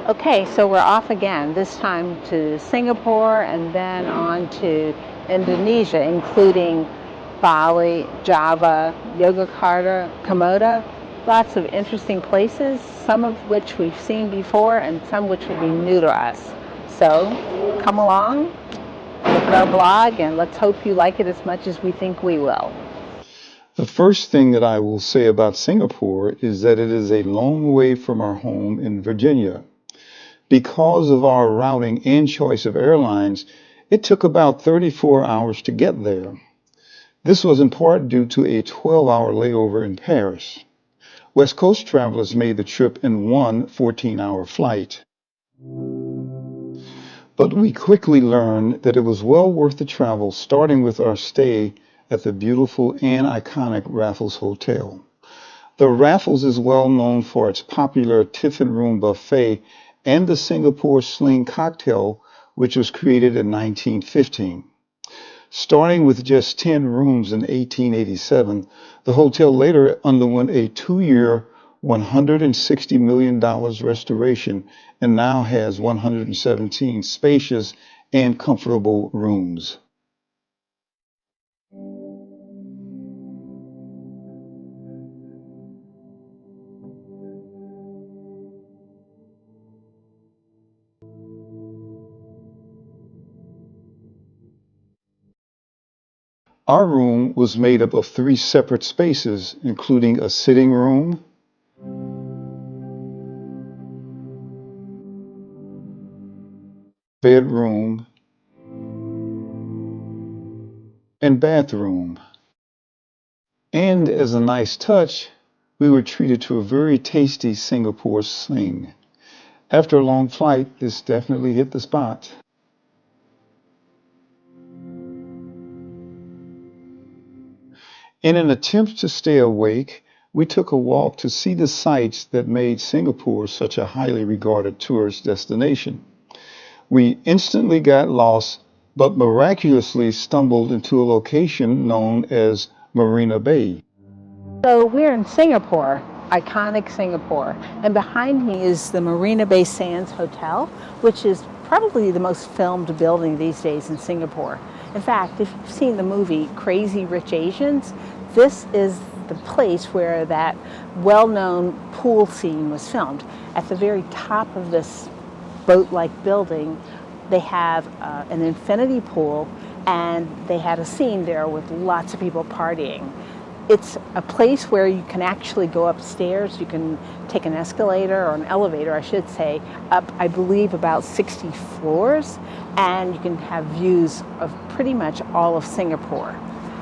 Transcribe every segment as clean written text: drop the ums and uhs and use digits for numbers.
Okay, so we're off again, this time to Singapore and then on to Indonesia, including Bali, Java, Yogyakarta, Komodo. Lots of interesting places, some of which we've seen before and some which will be new to us. So come along, look at our blog, and let's hope you like it as much as we think we will. The first thing that I will say about Singapore is that it is a long way from our home in Virginia. Because of our routing and choice of airlines, it took about 34 hours to get there. This was in part due to a 12-hour layover in Paris. West Coast travelers made the trip in one 14-hour flight. But we quickly learned that it was well worth the travel, starting with our stay at the beautiful and iconic Raffles Hotel. The Raffles is well known for its popular Tiffin Room buffet and the Singapore Sling cocktail, which was created in 1915. Starting with just 10 rooms in 1887, the hotel later underwent a 2-year, $160 million restoration and now has 117 spacious and comfortable rooms. Our room was made up of 3 separate spaces, including a sitting room, bedroom, and bathroom. And as a nice touch, we were treated to a very tasty Singapore sling. After a long flight, this definitely hit the spot. In an attempt to stay awake, we took a walk to see the sights that made Singapore such a highly regarded tourist destination. We instantly got lost, but miraculously stumbled into a location known as Marina Bay. So we're in Singapore, iconic Singapore, and behind me is the Marina Bay Sands Hotel, which is probably the most filmed building these days in Singapore. In fact, if you've seen the movie Crazy Rich Asians, this is the place where that well-known pool scene was filmed. At the very top of this boat-like building, they have an infinity pool, and they had a scene there with lots of people partying. It's a place where you can actually go upstairs. You can take an escalator or an elevator, I should say, up, I believe, about 60 floors, and you can have views of pretty much all of Singapore.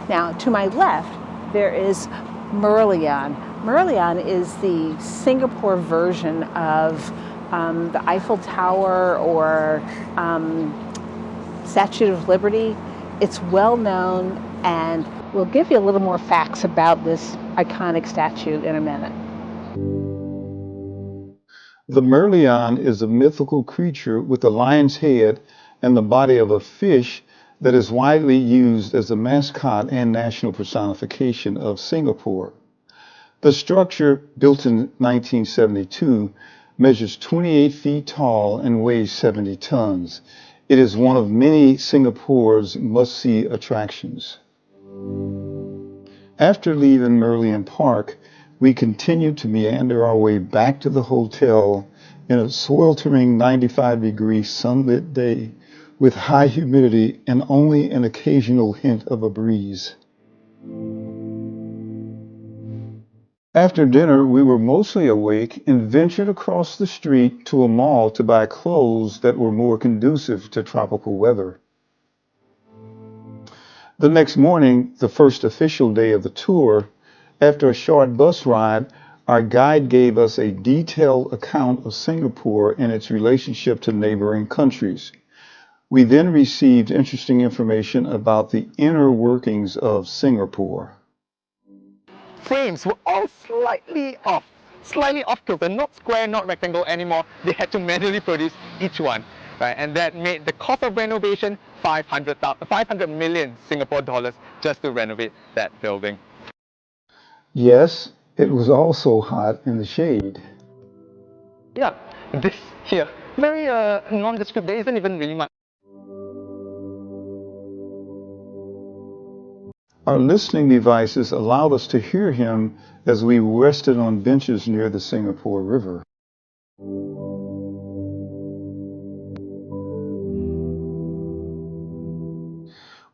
Now, to my left, there is Merlion. Merlion is the Singapore version of the Eiffel Tower or Statue of Liberty. It's well known, and we'll give you a little more facts about this iconic statue in a minute. The Merlion is a mythical creature with a lion's head and the body of a fish that is widely used as a mascot and national personification of Singapore. The structure, built in 1972, measures 28 feet tall and weighs 70 tons. It is one of many Singapore's must-see attractions. After leaving Merlion Park, we continued to meander our way back to the hotel in a sweltering 95-degree sunlit day with high humidity and only an occasional hint of a breeze. After dinner, we were mostly awake and ventured across the street to a mall to buy clothes that were more conducive to tropical weather. The next morning, the first official day of the tour, after a short bus ride, our guide gave us a detailed account of Singapore and its relationship to neighboring countries. We then received interesting information about the inner workings of Singapore. Frames were all slightly off kilter, not square, not rectangle anymore. They had to manually produce each one, right? And that made the cost of renovation 500 million Singapore dollars just to renovate that building. Yes, it was also hot in the shade. Yeah, This here, very nondescript. There isn't even really much. Our listening devices allowed us to hear him as we rested on benches near the Singapore River.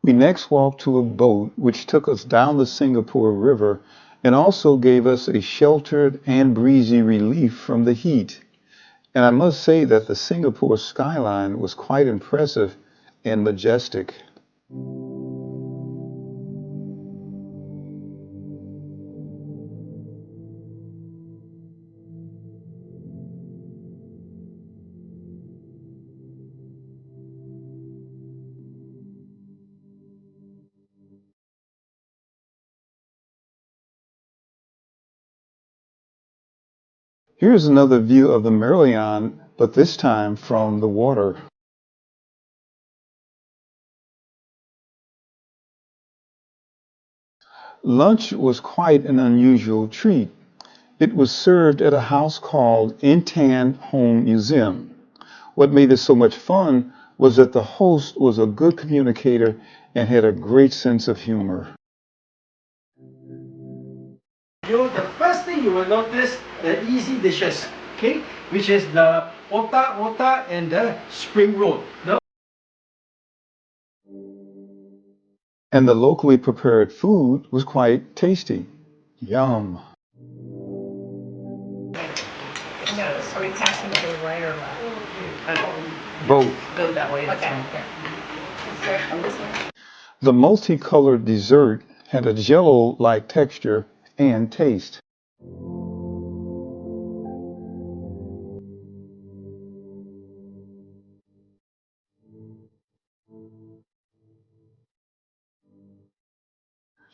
We next walked to a boat which took us down the Singapore River and also gave us a sheltered and breezy relief from the heat. And I must say that the Singapore skyline was quite impressive and majestic. Here's another view of the Marion, but this time from the water. Lunch was quite an unusual treat. It was served at a house called Intan Home Museum. What made it so much fun was that the host was a good communicator and had a great sense of humor. The first thing you will notice the easy dishes, okay, which is the otak and the spring roll. And the locally prepared food was quite tasty. Yum. No, are we passing to the right or left? Both. Go that way. Okay. On this one? The multicolored dessert had a jello-like texture and taste.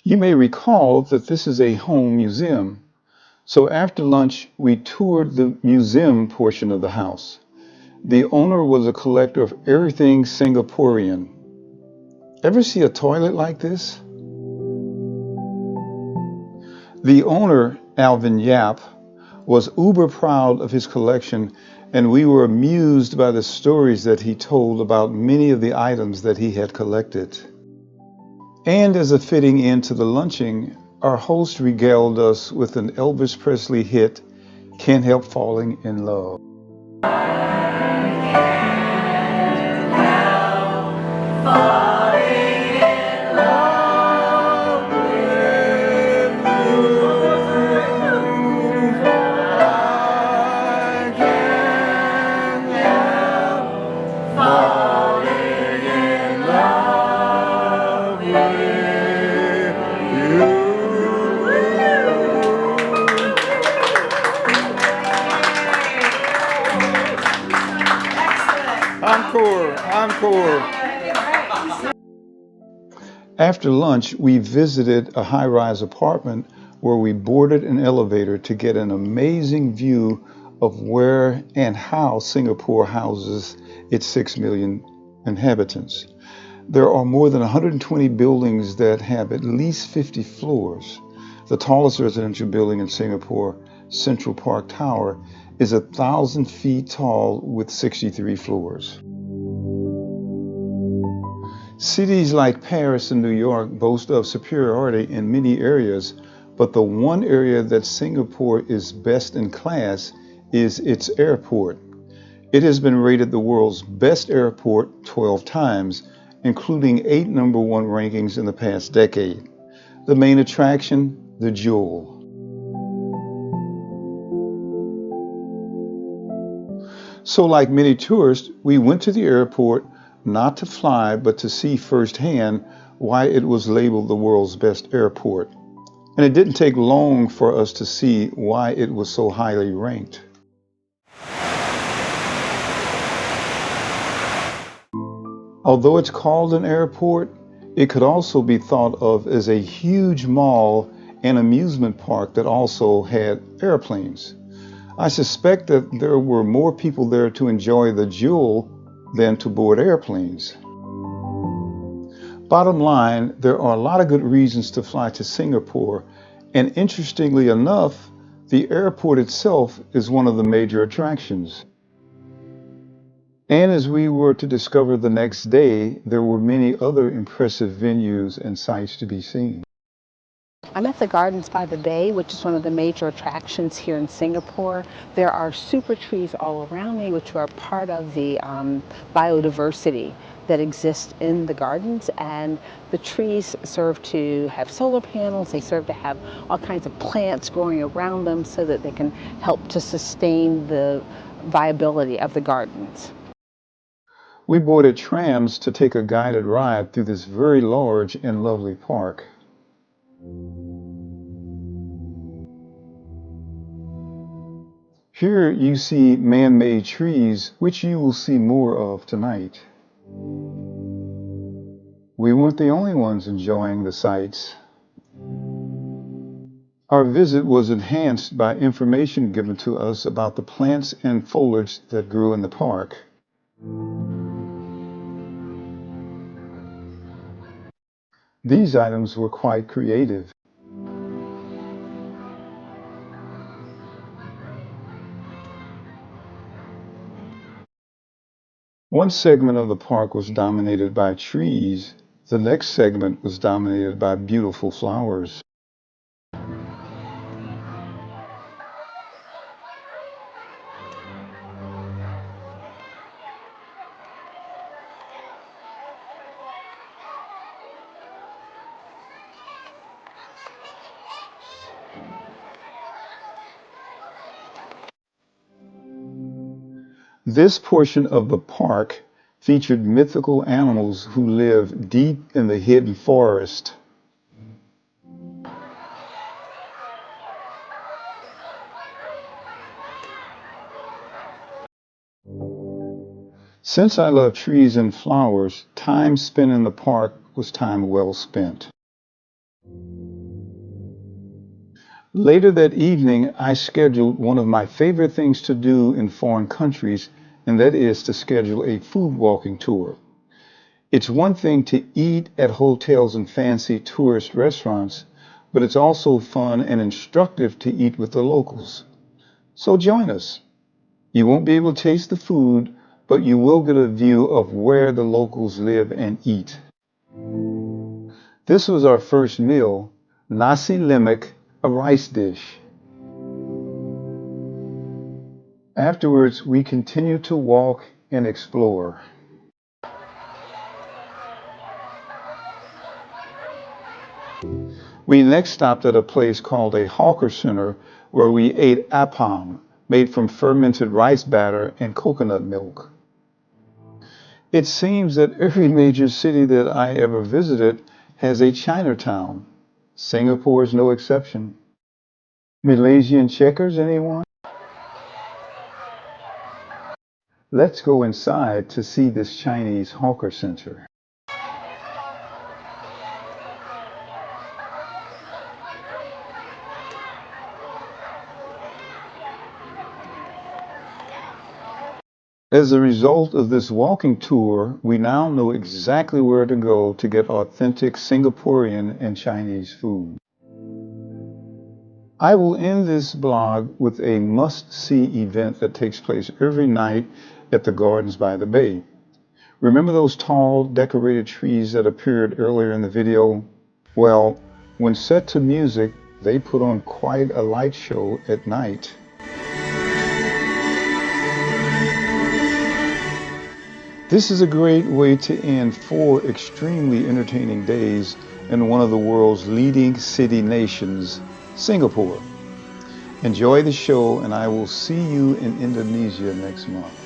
You may recall that this is a home museum. So after lunch, we toured the museum portion of the house. The owner was a collector of everything Singaporean. Ever see a toilet like this? The owner, Alvin Yap, was uber proud of his collection, and we were amused by the stories that he told about many of the items that he had collected. And as a fitting end to the lunching, our host regaled us with an Elvis Presley hit, Can't Help Falling in Love. Encore, encore. After lunch, we visited a high-rise apartment where we boarded an elevator to get an amazing view of where and how Singapore houses its 6 million inhabitants. There are more than 120 buildings that have at least 50 floors. The tallest residential building in Singapore, Central Park Tower, is 1,000 feet tall with 63 floors. Cities like Paris and New York boast of superiority in many areas, but the one area that Singapore is best in class is its airport. It has been rated the world's best airport 12 times, including 8 number 1 rankings in the past decade. The main attraction, the Jewel. So like many tourists, we went to the airport not to fly, but to see firsthand why it was labeled the world's best airport. And it didn't take long for us to see why it was so highly ranked. Although it's called an airport, it could also be thought of as a huge mall and amusement park that also had airplanes. I suspect that there were more people there to enjoy the Jewel than to board airplanes. Bottom line, there are a lot of good reasons to fly to Singapore, and interestingly enough, the airport itself is one of the major attractions. And as we were to discover the next day, there were many other impressive venues and sights to be seen. I'm at the Gardens by the Bay, which is one of the major attractions here in Singapore. There are super trees all around me, which are part of the biodiversity that exists in the gardens. And the trees serve to have solar panels. They serve to have all kinds of plants growing around them so that they can help to sustain the viability of the gardens. We boarded trams to take a guided ride through this very large and lovely park. Here you see man-made trees, which you will see more of tonight. We weren't the only ones enjoying the sights. Our visit was enhanced by information given to us about the plants and foliage that grew in the park. These items were quite creative. One segment of the park was dominated by trees. The next segment was dominated by beautiful flowers. This portion of the park featured mythical animals who live deep in the hidden forest. Since I love trees and flowers, time spent in the park was time well spent. Later that evening, I scheduled one of my favorite things to do in foreign countries, and that is to schedule a food walking tour. It's one thing to eat at hotels and fancy tourist restaurants, but it's also fun and instructive to eat with the locals. So join us. You won't be able to taste the food, but you will get a view of where the locals live and eat. This was our first meal, nasi lemak, a rice dish. Afterwards, we continued to walk and explore. We next stopped at a place called a hawker center where we ate appam, made from fermented rice batter and coconut milk. It seems that every major city that I ever visited has a Chinatown. Singapore is no exception. Malaysian checkers, anyone? Let's go inside to see this Chinese hawker center. As a result of this walking tour, we now know exactly where to go to get authentic Singaporean and Chinese food. I will end this blog with a must-see event that takes place every night at the Gardens by the Bay. Remember those tall, decorated trees that appeared earlier in the video? Well, when set to music, they put on quite a light show at night. This is a great way to end 4 extremely entertaining days in one of the world's leading city nations, Singapore. Enjoy the show, and I will see you in Indonesia next month.